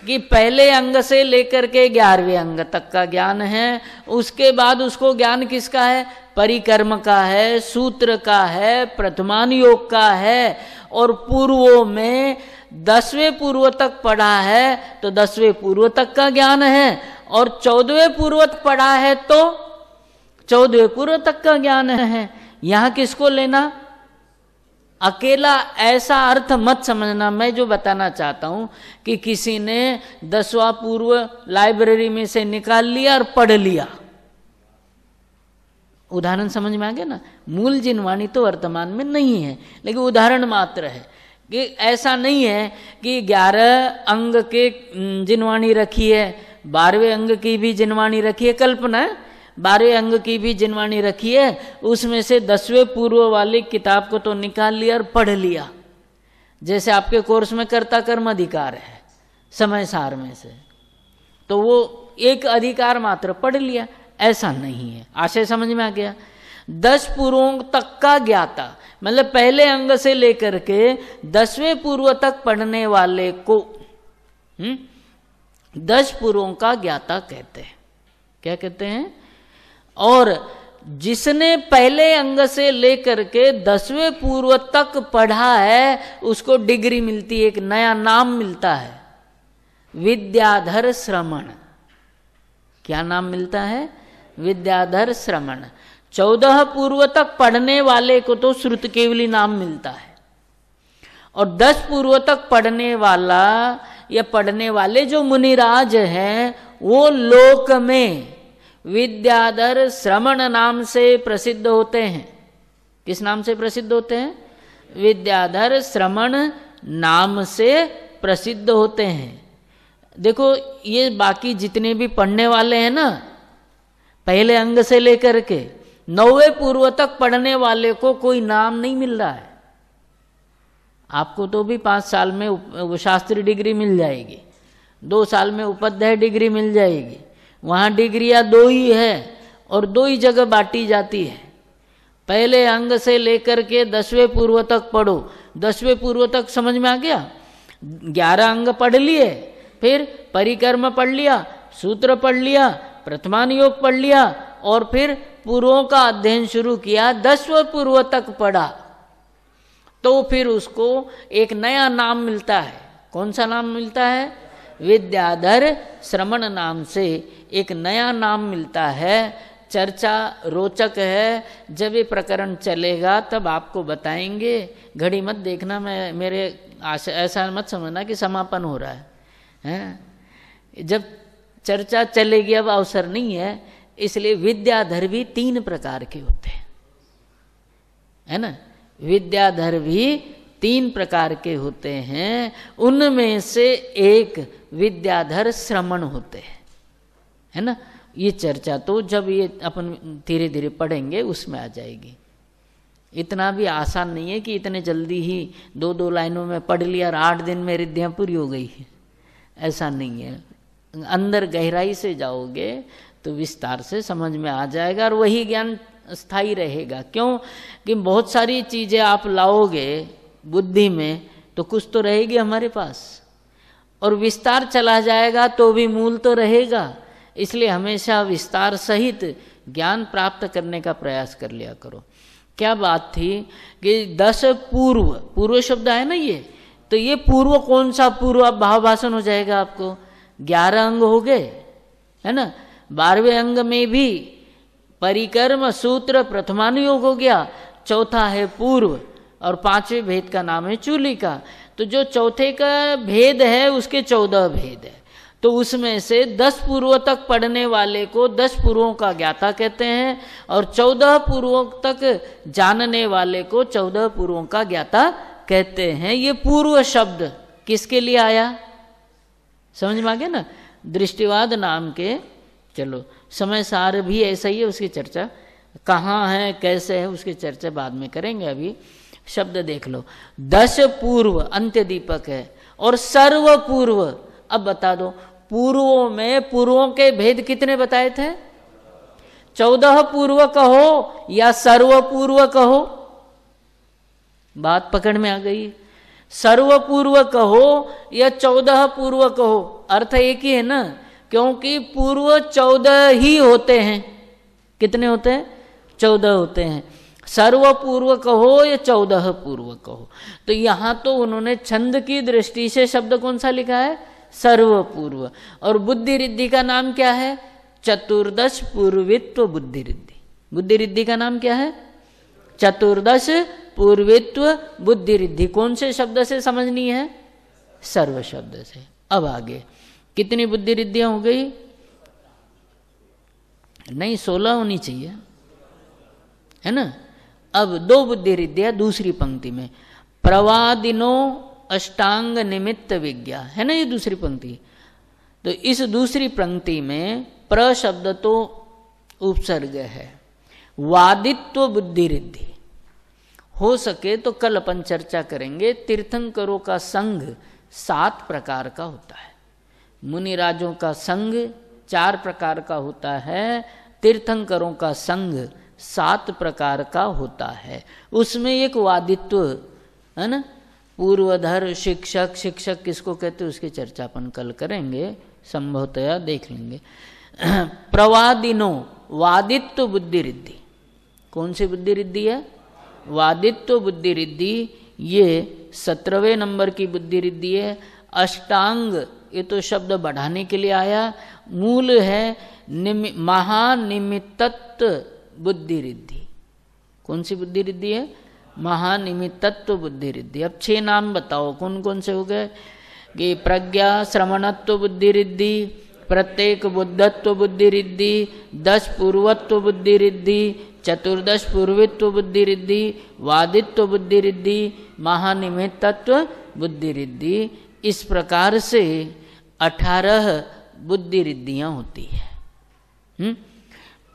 कि पहले अंग से लेकर के 11वें अंग तक का ज्ञान है। उसके बाद उसको ज्ञान किसका है? परिकर्म का है, सूत्र का है, प्रथमान योग का है। और पूर्वों में 10वें पूर्व तक पढ़ा है तो 10वें पूर्व तक का ज्ञान है, और 14वें पूर्व तक पढ़ा है तो 14वें पूर्व तक का ज्ञान है। यहां किसको लेना? अकेला ऐसा अर्थ मत समझना। मैं जो बताना चाहता हूं कि किसी ने 10वां पूर्व लाइब्रेरी में से निकाल लिया और पढ़ लिया। उदाहरण समझ में आ गया ना? मूल जिनवाणी तो वर्तमान में नहीं है, लेकिन उदाहरण मात्र है कि ऐसा नहीं है कि 11 अंग के जिनवाणी रखी है, 12वें अंग की भी जिनवाणी रखी है। कल्पना है 12वें अंग की भी जिनवाणी रखी है, उसमें से 10वें पूर्व वाली किताब को तो निकाल लिया और पढ़ लिया। जैसे आपके कोर्स में कर्ता कर्म अधिकार है समय सार में से, तो वो एक अधिकार मात्र पढ़ लिया, ऐसा नहीं है। आशय समझ में आ गया? 10 पूर्वों तक का ज्ञाता मतलब पहले अंग से लेकर के 10वें पूर्व तक पढ़ने वाले को 10 पूर्वों का ज्ञाता कहते हैं। क्या कहते हैं? और जिसने पहले अंग से लेकर के 10वें पूर्व तक पढ़ा है उसको डिग्री मिलती है, एक नया नाम मिलता है, विद्याधर श्रमण। क्या नाम मिलता है? विद्याधर श्रमण। 14 पूर्व तक पढ़ने वाले को तो श्रुत केवली नाम मिलता है, और 10 पूर्व तक पढ़ने वाला या पढ़ने वाले जो मुनिराज हैं वो लोक में विद्याधर श्रमण नाम से प्रसिद्ध होते हैं। किस नाम से प्रसिद्ध होते हैं? विद्याधर श्रमण नाम से प्रसिद्ध होते हैं। देखो ये बाकी जितने भी पढ़ने वाले हैं ना, पहले अंग से लेकर के 9वें पूर्व तक पढ़ने वाले को कोई नाम नहीं मिल रहा है। आपको तो भी 5 साल में वो शास्त्री डिग्री मिल जाएगी, 2 साल में उपाध्याय डिग्री मिल जाएगी। वहाँ डिग्रियाँ 2 ही है और 2 ही जगह बांटी जाती है। पहले अंग से लेकर के 10वें पूर्व तक पढ़ो। 10वें पूर्व तक समझ में आ गया? 11 अंग पढ़ लिए, फिर परिकर्म पढ़ लिया, सूत्र पढ़ लिया, प्रथमान योग पढ़ लिया, और फिर पूर्वों का अध्ययन शुरू किया। 10वें पूर्व तक पढ़ा तो फिर उसको एक नया नाम मिलता है। कौन सा नाम मिलता है? विद्याधर श्रमण नाम से एक नया नाम मिलता है। चर्चा रोचक है, जब ये प्रकरण चलेगा तब आपको बताएंगे। घड़ी मत देखना, मैं मेरे ऐसा मत समझना कि समापन हो रहा है। जब चर्चा चलेगी, अब अवसर नहीं है, इसलिए विद्याधर भी 3 प्रकार के होते हैं, है ना? विद्याधर भी 3 प्रकार के होते हैं। उनमें से एक विद्याधर श्रमण होते हैं, है ना? ये चर्चा तो जब ये अपन धीरे धीरे पढ़ेंगे उसमें आ जाएगी। इतना भी आसान नहीं है कि इतने जल्दी ही 2-2 लाइनों में पढ़ लिया और 8 दिन में रिद्धियाँ पूरी हो गई है, ऐसा नहीं है। अंदर गहराई से जाओगे तो विस्तार से समझ में आ जाएगा, और वही ज्ञान स्थायी रहेगा। क्यों कि बहुत सारी चीज़ें आप लाओगे बुद्धि में तो कुछ तो रहेगी हमारे पास, और विस्तार चला जाएगा तो भी मूल तो रहेगा। इसलिए हमेशा विस्तार सहित ज्ञान प्राप्त करने का प्रयास कर लिया करो। क्या बात थी कि 10 पूर्व शब्द है ना ये, तो ये पूर्व कौन सा पूर्व? अब भाव भाषण हो जाएगा आपको। 11 अंग हो गए, है ना? 12वें अंग में भी परिकर्म सूत्र प्रथमानुयोग हो गया, चौथा है पूर्व, और 5वें भेद का नाम है चूलिका। तो जो चौथे का भेद है उसके 14 भेद है। तो उसमें से 10 पूर्व तक पढ़ने वाले को 10 पूर्वों का ज्ञाता कहते हैं, और 14 पूर्वों तक जानने वाले को 14 पूर्वों का ज्ञाता कहते हैं। ये पूर्व शब्द किसके लिए आया? समझ में आ गया ना। दृष्टिवाद नाम के, चलो समय सार भी ऐसा ही है, उसकी चर्चा कहाँ है कैसे है उसकी चर्चा बाद में करेंगे। अभी शब्द देख लो, 10 पूर्व अंत्य दीपक है और सर्व पूर्व। अब बता दो पूर्वों में पूर्वों के भेद कितने बताए थे? 14 पूर्व कहो या सर्व पूर्व कहो, बात पकड़ में आ गई। सर्व पूर्व कहो या 14 पूर्व कहो, अर्थ एक ही है ना, क्योंकि पूर्व 14 ही होते हैं। कितने होते हैं? 14 होते हैं। सर्व पूर्व कहो या 14 पूर्व कहो, तो यहां तो उन्होंने छंद की दृष्टि से शब्द कौन सा लिखा है? सर्व पूर्व। और बुद्धि रिद्धि का नाम क्या है? चतुर्दश पूर्वित्व बुद्धि रिद्धि। बुद्धि रिद्धि का नाम क्या है? चतुर्दश पूर्वित्व बुद्धि रिद्धि। कौन से शब्द से समझनी है? सर्व शब्द से। अब आगे कितनी बुद्धि रिद्धियां हो गई? नहीं 16 होनी चाहिए, है ना। अब 2 बुद्धि रिद्धियां दूसरी पंक्ति में, प्रवादिनो अष्टांग निमित्त विज्ञा, है ना ये दूसरी पंक्ति। तो इस दूसरी पंक्ति में प्र शब्द तो उपसर्ग है, वादित्व बुद्धि रिद्धि। हो सके तो कल अपन चर्चा करेंगे, तीर्थंकरों का संघ 7 प्रकार का होता है। मुनिराजों का संघ 4 प्रकार का होता है, तीर्थंकरों का संघ 7 प्रकार का होता है। उसमें एक वादित्व है ना, पूर्वधर शिक्षक, शिक्षक किसको कहते हैं उसकी चर्चा अपन कल करेंगे, संभवतया देख लेंगे। प्रवादिनो वादित्व बुद्धि रिद्धि, कौन सी बुद्धि रिद्धि है? वादित्व बुद्धि रिद्धि, ये 17वें नंबर की बुद्धि रिद्धि है। अष्टांग, ये तो शब्द बढ़ाने के लिए आया, मूल है महानिमित्तत्व बुद्धि रिद्धि। कौन सी बुद्धि रिद्धि है? महानिमित्तत्व बुद्धि रिद्धि। अब 6 नाम बताओ कौन कौन से हो गए? कि प्रज्ञा श्रवणत्व बुद्धि रिद्धि, प्रत्येक बुद्धत्व बुद्धि रिद्धि, 10 पूर्वत्व बुद्धि रिद्धि, चतुर्दश पूर्वित्व बुद्धि रिद्धि, वादित्व बुद्धि रिद्धि, महानिमित्तत्व बुद्धि रिद्धि। इस प्रकार से 18 बुद्धि रिद्धियां होती है।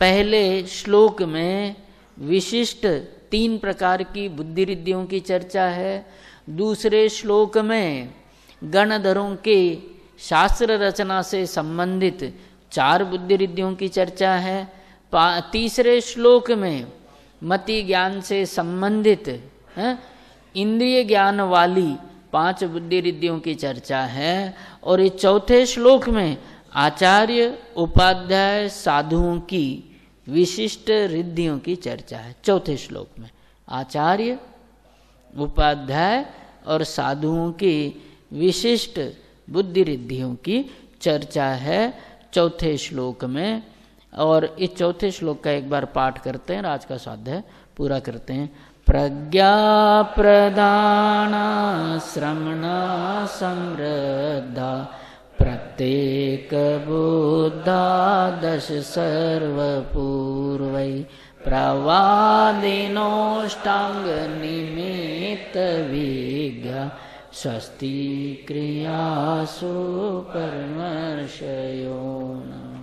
पहले श्लोक में विशिष्ट 3 प्रकार की बुद्धि रिद्धियों की चर्चा है। दूसरे श्लोक में गणधरों के शास्त्र रचना से संबंधित 4 बुद्धि रिद्धियों की चर्चा है। तीसरे श्लोक में मति ज्ञान से संबंधित इंद्रिय ज्ञान वाली 5 बुद्धि रिद्धियों की चर्चा है। और ये चौथे श्लोक में आचार्य उपाध्याय साधुओं की विशिष्ट रिद्धियों की चर्चा है। चौथे श्लोक में आचार्य उपाध्याय और साधुओं की विशिष्ट बुद्धि रिद्धियों की चर्चा है चौथे श्लोक में। और इस चौथे श्लोक का एक बार पाठ करते हैं, आज का स्वाध्याय पूरा करते हैं। प्रज्ञा प्रदाना श्रमणा समृद्धा, प्रत्येक बुद्धा 10 सर्वपूर्वै, प्रवादिनोष्टांग निमित्त विज्ञा, स्वस्ति क्रियासु परमर्षयो नमः।